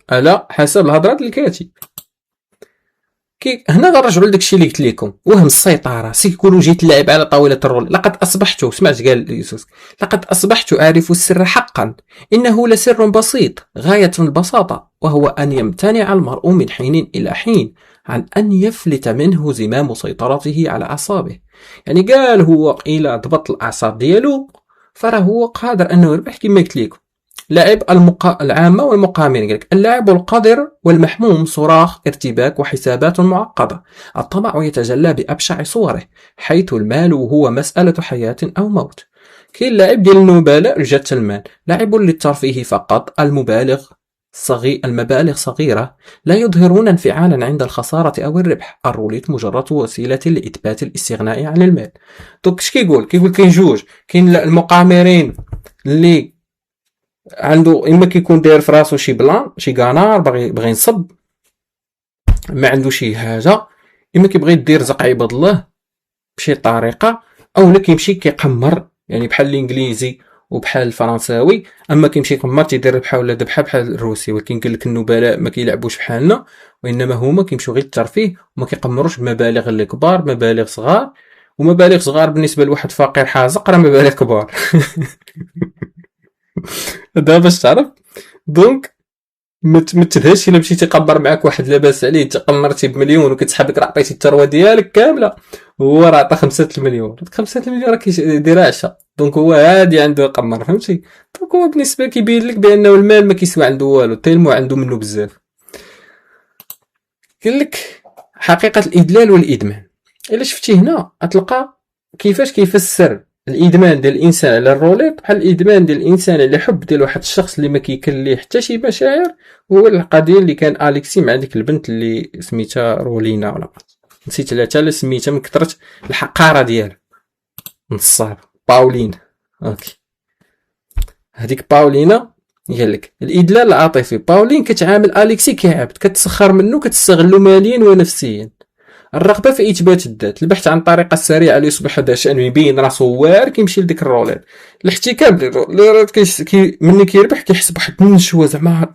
الهضره ديال الكاتب. هنا غنرجعوا لداكشي اللي قلت لكم، وهم السيطره، سيكولوجيه اللعب على طاوله الرول. لقد اصبحت، سمعت قال يوسف، لقد اصبحت اعرف السر حقا، انه لسر بسيط غايه في البساطه، وهو ان يمتنع المرء من حين الى حين عن ان يفلت منه زمام سيطرته على اعصابه. يعني قال هو الى ضبط الاعصاب ديالو فراه هو قادر انه يربح كما قلت لكم. لاعب العامة والمقامين، قالك اللاعب القادر والمحموم صراخ ارتباك وحسابات معقدة. الطمع يتجلى بأبشع صوره، حيث المال هو مسألة حياة أو موت. كاين اللاعب ديال النبلاء رجال المال، لاعب للترفيه فقط. المبالغ صغيرة لا يظهرون انفعالا عند الخسارة أو الربح. الروليت مجرد وسيلة لإثبات الاستغناء عن المال. دوك اش كيقول كاين جوج، كاين المقامرين اللي عنده اما كيكون داير في راسو شي بلان شي غانار باغي ينصب ما عنده شي حاجه، اما كيبغي يدير رزق عباد الله بشي طريقه، او لا كيمشي كيقمر يعني بحال الانجليزي وبحال الفرنساوي. اما كيمشي يقمر تيدير ربحه ولا ذبحه بحال الروسي. ولكن قال لك النبلاء ما كيلعبوش بحالنا، وانما هما كيمشيو غير الترفيه وما كيقمروش بمبالغ اللي كبار، مبالغ صغار. ومبالغ صغار بالنسبه لواحد فقير حازق راه مبالغ كبار. هذا باش تعرف. دونك ما تدهش الا مشيتي قمر معاك واحد لاباس عليه تقمرتي بمليون وكتسحب لك راه عطيتي الثروه ديالك كامله، هو راه عطى 5 المليون. 5 المليون راه كيديرها عشا. دونك هو عادي عنده يقمر، فهمتي. دونك هو بالنسبه كيبين لك بانه المال ما كيسوى عنده والو، تيلمو عنده منه بزاف. قال لك حقيقه الادلال والادمان. الا شفتي هنا غتلقى كيفاش كيفسر الادمان ديال الانسان على الروليت بحال الادمان ديال الانسان على حب ديال واحد الشخص اللي ما كيكون ليه حتى شي مشاعر. هو القضيه اللي كان اليكسي مع ديك البنت اللي سميتها رولينا ولا نسيت على حتى سميتها من كثره الحقاره ديالها، نصاب باولين. اوكي هذيك باولينا قال لك الادلال العاطفي. باولين كتعامل اليكسي كعبد، كتسخر منه، كتستغلو ماليا ونفسيا. الرغبه في اثبات الذات، البحث عن طريقه سريعه ليصبح ذا شان، يبين راسو واعر، كيمشي لديك الرولات. الاحتكام للرولات ملي كيربح كيحس بواحد النشوه، زعما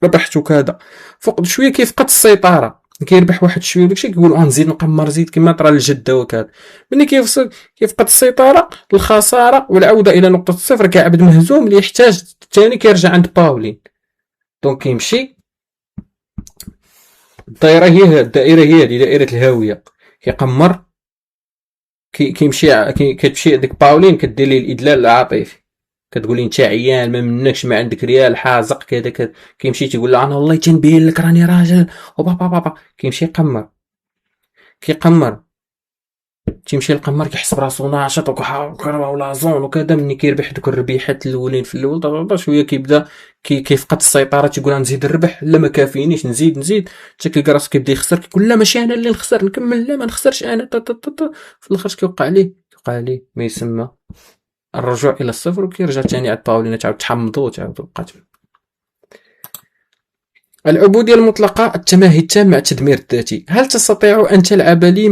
ربحت وكذا. فوق شويه كيفقد السيطره، كيربح واحد شويه وداكشي كيقول نزيد نقمر، زيد كما طرا الجده وكذا. ملي كيفقد السيطره، الخساره والعوده الى نقطه الصفر، كيعبد مهزوم اللي يحتاج ثاني كيرجع عند باولين. دونك كيمشي الدائره هي دائره الهاويه. كيقمر، كيمشي كتمشي ديك باولين كدير ليه الادلال العاطفي، كتقولي انت عيان، ما منكش، ما عندك ريال، حازق كذا. كيمشي تيقول له انا والله تنبين لك راني راجل وبابا بابا. كيمشي كيقمر تيمشي القمر، كيحس براسو ناشط ولا زون وكذا. ملي كيربح دوك الربيحات الاولين في الاول شويه كيبدا كيفقد السيطره، تيقول نزيد نربح، لا ما كافينيش، نزيد حتى كيلقى راسو كيبدا يخسر، كيقول لا ماشي انا اللي نخسر، نكمل، لا ما نخسرش انا. في الاخر كيوقع عليه ما يسمى الرجوع الى الصفر، وكيرجع ثاني عند باولينا، تعاود تحمضو وتعاود القتل. العبودية المطلقة، التماهي التام مع التدمير الذاتي. هل تستطيع أن تلعب لي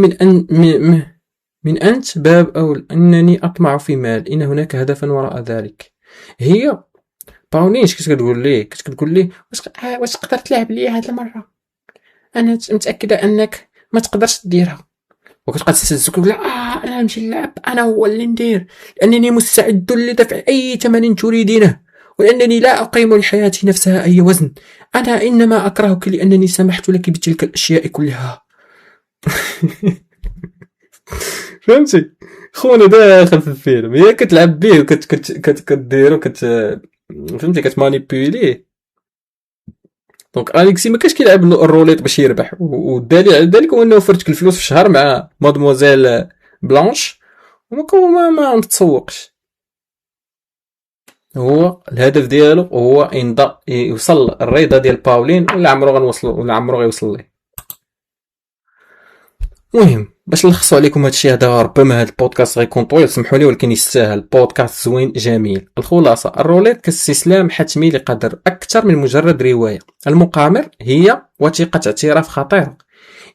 من أنت باب أول أنني أطمع في مال، إن هناك هدفا وراء ذلك. هي باولين كتقول ليه واش تقدر تلعب لي هاد المرة، أنا متأكدة أنك ما تقدرش ديرها. وكتبقى تستهزئ، كتقول أنا نمشي نلعب، أنا هو اللي ندير، لأنني مستعد لدفع أي ثمن تريدينه، ولأنني لا أقيم لحياتي نفسها أي وزن. أنا إنما أكرهك لأنني سمحت لك بتلك الأشياء كلها. فهمتي خونا داخل في الفيلم، هي كتلعب به كديرو فهمتي، كتمانيبيوليه. دونك اليكسي ما كاش كيلعب الروليت باش يربح، والدليل على ذلك هو انه فرتك الفلوس في الشهر مع مادموزيل بلانش وما ما تتسوقش. هو الهدف ديالو هو يوصل الرضا ديال باولين، ولا عمرو غنوصلو ولا عمرو غيوصل ليه. المهم باش نلخصوا عليكم هادشي هذا، ربما هاد البودكاست غيكون طويل، سمحوا لي، ولكن يستاهل. بودكاست زوين جميل. الخلاصه، الروليت كاستسلام حتمي لقدر اكثر من مجرد روايه. المقامر هي وثيقه اعتراف خطيره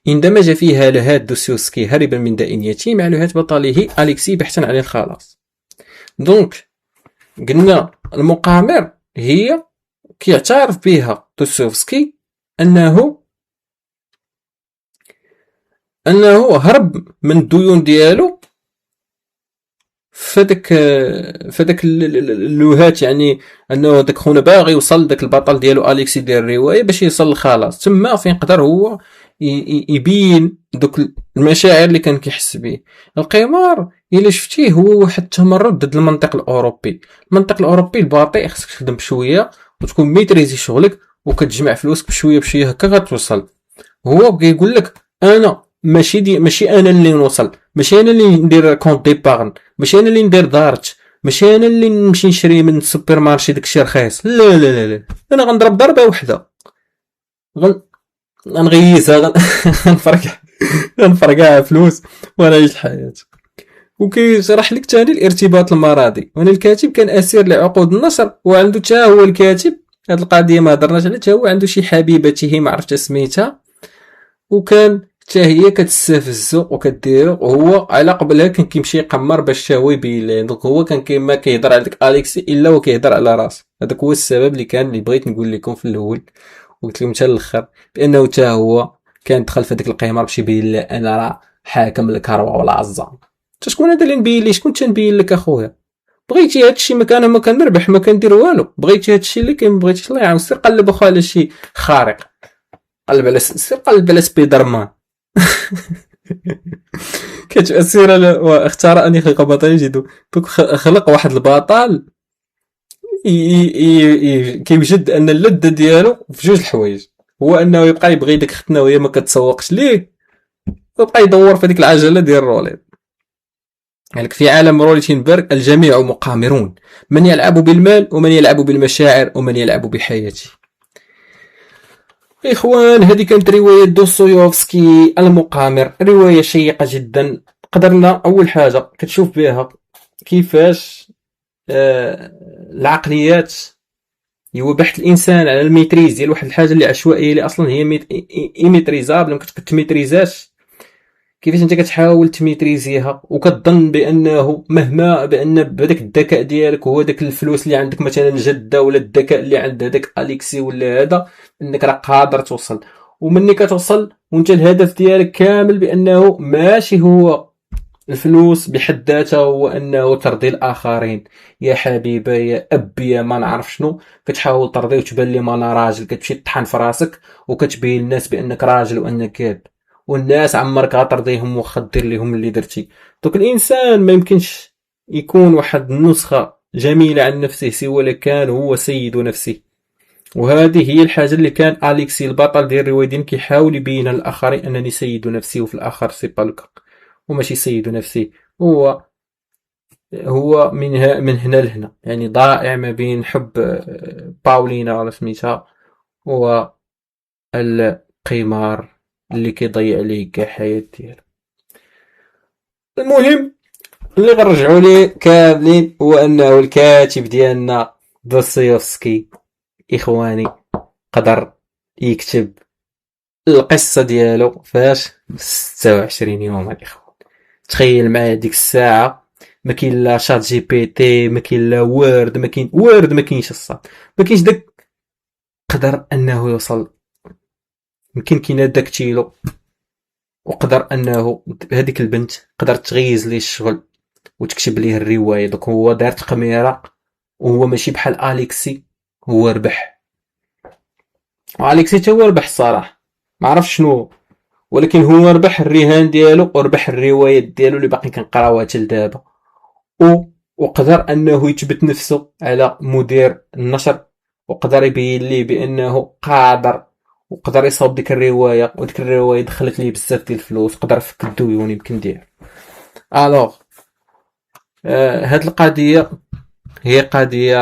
اندمج فيها لهاد دوستويفسكي هربا من داء يتيم مع لهات بطله اليكسي بحثا عن الخلاص. دونك قلنا المقامر هي كيعترف بها دوستويفسكي انه هرب من الديون ديالو فداك اللوهات، يعني انه داك خونا باغي يوصل داك البطل ديالو اليكسي ديال الروايه باش يوصل للخلاص. تما فين قدر هو يبين دوك المشاعر اللي كان كيحس به. القمار الا شفتيه هو واحد التمرد ضد المنطق الاوروبي. المنطق الاوروبي البطيء، خصك تخدم بشويه وتكون ميتريزي شغلك وكتجمع فلوسك بشويه بشويه هكا غتوصل. هو بغى يقول لك انا ماشي انا اللي نوصل، ماشي انا اللي ندير كونط ديبارن، ماشي انا اللي ندير دارت، ماشي انا اللي نمشي نشري من السوبر مارشي داكشي رخيص. لا انا غنضرب ضربه وحده، غنغيزها، غنفرقها فلوس ونعيش الحياه. وكيشرح لك ثاني الارتباط المرضي. وانا الكاتب كان اسير لعقود النشر، وعنده حتى هو الكاتب، هاد القضيه ما هضرناش عليها، حتى هو عنده شي حبيبته ما عرفتش سميتها، وكان حتى هي كتستفزو وكديرو، وهو على قبلها كان كيمشي يقمر باش هو يبين ليه. دونك هو كان كيما كيهضر على داك اليكسي الا هو كيهضر على راسو. هذاك هو السبب اللي بغيت نقول لكم في الاول وقلت لكم حتى الاخر، بانه حتى هو كان دخل في داك القمار باش يبين ليه انا راه حاكم الكروه ولا عظام. انت شكون هذا اللي نبين ليه؟ شكون تنبين لك اخويا؟ بغيتي هادشي ما كنربح ما كندير والو، بغيتي هادشي اللي كاين، بغيتي الله يعاون سير قلب اخويا على شي خارق، قلب على سبيدر مان. كتأثير واختار ان يخلق بطل جديد. دوك خلق واحد البطل كيوجد ان اللذة ديالو في جوج الحوايج، هو انه يبقى يبغي ديك ختنا وهي ما كتسوقش ليه، ويبقى يدور في ديك العجله ديال الروليت. يعني في عالم روليتنبرغ الجميع مقامرون، من يلعب بالمال ومن يلعب بالمشاعر ومن يلعب بحياته. إخوان، هذه كانت رواية دوستويفسكي المقامر، رواية شيقة جدا. قدرنا أول حاجة كتشوف بها كيفاش العقليات، هو بحث الانسان على الميتريز ديال واحد الحاجه اللي عشوائيه اللي اصلا هي ايميتريزابل، ما كتميتريزاش. كيفاش انت كتحاول تميتريزيها وكتظن بانه مهما بان بهذاك الذكاء ديالك وهو داك الفلوس اللي عندك مثلا جده، ولا الذكاء اللي عند هذاك اليكسي ولا هذا، انك راه قادر توصل. ومني كتوصل وانت الهدف ديالك كامل بانه ماشي هو الفلوس بحد ذاتها، هو انه ترضي الاخرين. يا حبيبه يا اب يا ما نعرف شنو، كتحاول ترضي وتبان لي ما انا راجل، كتمشي تطحن في راسك وكتبين للناس بانك راجل وانك كاد، والناس عمرك غترضيهم واخا دير لهم اللي درتي. دوك الانسان ما يمكنش يكون واحد النسخه جميله عن نفسه سوى كان هو سيد نفسه. وهذه هي الحاجه اللي كان اليكسي البطل ديال الروايدين كيحاول يبينها للاخرين، انني سيد نفسي، وفي الاخر سي با لوكا، وماشي سيد نفسي. هو من هنا لهنا، يعني ضائع ما بين حب باولينا ولا سميتها والقمار اللي كيضيع عليه كاع حياة ديالو. المهم اللي غنرجعوا ليه كاملين هو انه الكاتب ديالنا دوستويفسكي اخواني قدر يكتب القصه ديالو فاش 26 يوم الاخوان. تخيل معايا ديك الساعه ما كاين لا شات جي بي تي، ما كاين لا وورد، ما كاين وورد، ما كاينش الصاد، ما كاينش داك. قدر انه يوصل، يمكن كاين داكتيلو، وقدر انه هذيك البنت قدرت تغيز ليه الشغل وتكتب ليه الروايه. دوك هو دار تقميره، وهو ماشي بحال اليكسي، هو ربح. واليكسي تا هو ربح الصراحه، ما عرفش شنو، ولكن هو ربح الرهان ديالو وربح الروايات ديالو اللي باقي كنقراوها حتى لدابا. وقدر انه يثبت نفسه على مدير النشر، وقدر يبين ليه بانه قادر، وقدر يصاوب ديك الروايه، وديك الروايه دخلت ليه بزاف ديال الفلوس، قدر فك الديون يمكن ديال. الوغ هاد القضيه هي قضيه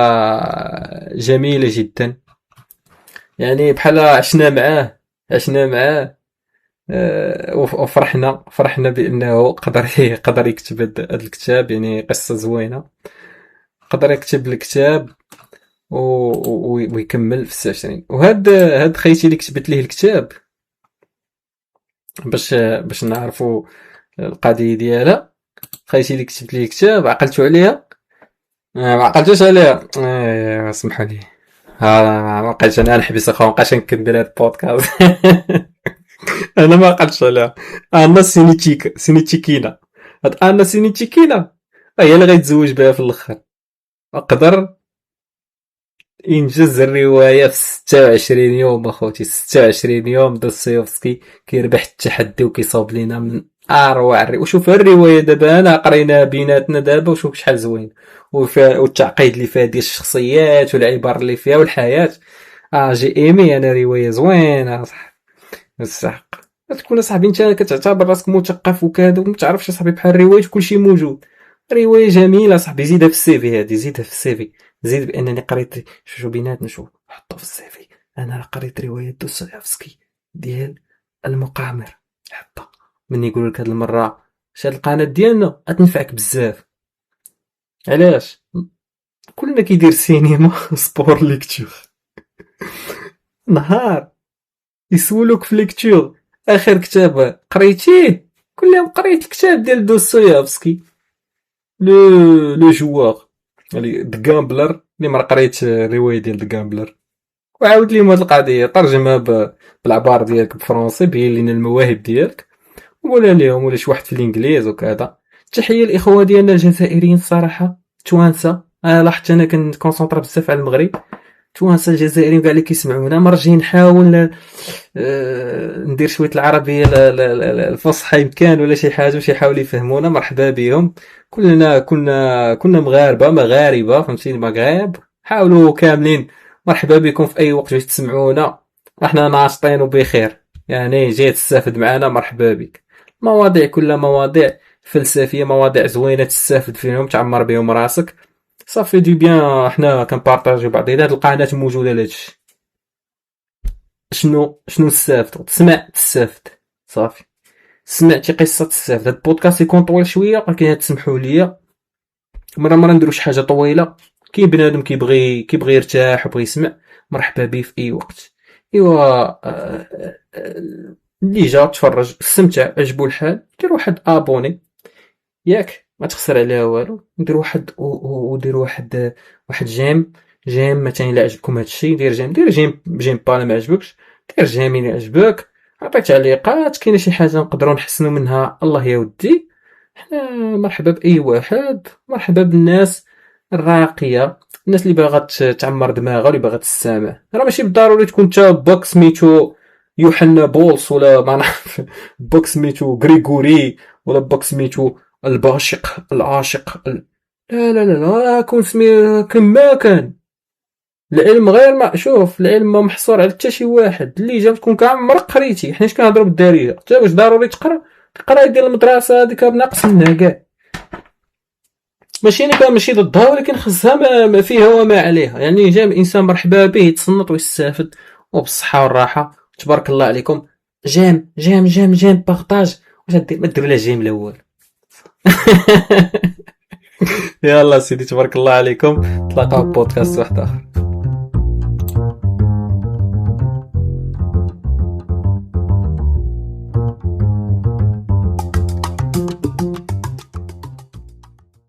جميله جدا، يعني بحال عشنا معاه وفرحنا بانه قدر يكتب هاد الكتاب، يعني قصه زوينه. قدر يكتب الكتاب ويكمل في 26. وهاد خيتي اللي كتبت ليه الكتاب باش نعرفوا القضيه ديالها. خيتي اللي كتبت ليه الكتاب عقلتوا عليها؟ ما عقلتوش عليها. اسمحوا لي، ما بقيتش انا نحبس اخويا، ما بقاش نكمل هاد البودكاست. انا ما عقلتش عليها. انا سينيتشيكينا، هاد انا سينيتشيكينا هي اللي غيتزوج بها في الاخر. اقدر إنجاز الرواية في 26 يوم أخوتي. 26 يوم دوستويفسكي كيربح التحدي وكيصاوب لينا من أروع وشوف الرواية دابا أنا قريناها بيناتنا دابا، وشوف شحال زوين، والتعقيد اللي فيها ديال الشخصيات والعبار اللي فيها والحياة. جي ايمي أنا رواية زوينة صح، بصح تكون اصاحبي انت كتعتبر راسك مثقف وكذا ومتعرفش اصاحبي بحال الروايات كلشي موجود. رواية جميلة صاحبي، زيدها في السيفي، هادي زيدها في السيفي، زيد بانني قريت. شو بيناتنا، شو حطو في السيفي، انا قريت رواية دوستويفسكي ديال المقامر. حطها من يقول لك هاد المرة شاد القناة ديالنا غتنفعك بزاف. علاش؟ كلنا كيدير سينما سبور ليكتور. نهار يسولوك في ليكتور اخر كتاب قريتيه، كل يوم قريت الكتاب ديال دوستويفسكي لو جوار، يعني ذا جامبلر، اللي ما قريت الروايه ديال ذا جامبلر. وعاود ليهم هاد القضيه، ترجمها بالعبار ديالك بالفرنسي، بين لينا المواهب ديالك، وقولها ليهم، ولا شي واحد في الانجليز وكذا. تحيه الاخوه ديالنا الجزائريين الصراحه، توانسه. انا لاحظت انا كنكونسونطرا بزاف على المغرب، توانسه الجزائريين كاع اللي كيسمعونا، مرجين نحاول ندير شويه العربيه الفصحى يمكن، ولا شي حاجه باش يحاولوا يفهمونا. مرحبا بهم كلنا، كنا مغاربه فهمتيني، مغارب. حاولوا كاملين، مرحبا بكم في اي وقت باش تسمعونا، احنا ناشطين وبخير، يعني جاي تستافد معنا مرحبا بك. مواضيع كلها مواضيع فلسفيه، مواضيع زوينه تستافد فيهم، تعمر بهم راسك، صافي دي بيان. حنا كنبارطاجيو بعضينا، هاد القناه موجوده لهادشي. شنو تستافد؟ تسمع تستافد صافي، سمعتي قصه تستافد. هاد البودكاست يكون طويل شويه، ولكن تسمحوا لي مرة نديرو شي حاجة طويلة، كاين بنادم كيبغي يرتاح وبغي يسمع، مرحبا به في أي وقت. إيوا اللي جا تفرج استمتع عجبو الحال دير واحد أبوني ياك، ما تخسر عليها والو. ندير ودير واحد جيم مثلا الا عجبكم هادشي دير جيم، دير جيم با الا ما عجبكش دير جيم الا عجبك. عطي تعليقات، كاينه شي حاجه نقدروا نحسنوا منها الله يا ودي. حنا مرحبا باي واحد، مرحبا بالناس الراقيه، الناس اللي باغا تعمر دماغها واللي باغا تستمع. راه ماشي بالضروري تكون انت باك سميتو يوحنا بولس ولا ما نعرف باك سميتو غريغوري ولا باك سميتو الباشق العاشق لا لا لا لا، كون سمي كما كان. العلم غير ما شوف، العلم ما محصور على حتى شي واحد. اللي جاب تكون كاع عمرك قريتي، حنا كنهضروا بالدارجه. حتى واش ضروري تقرا القرايه ديال المدرسه هذيك بناقص منها كاع. ماشي انا ماشي ضدها، ولكن خصها ما فيها وما عليها. يعني جا الانسان مرحبا به يتصنت ويستافد وبالصحه والراحه. تبارك الله عليكم. جيم جيم جيم جيم بارطاج. واش دير؟ ما دير لا جيم الاول. يلا سيدي تبارك الله عليكم، تلاقاو في بودكاست واحد اخر.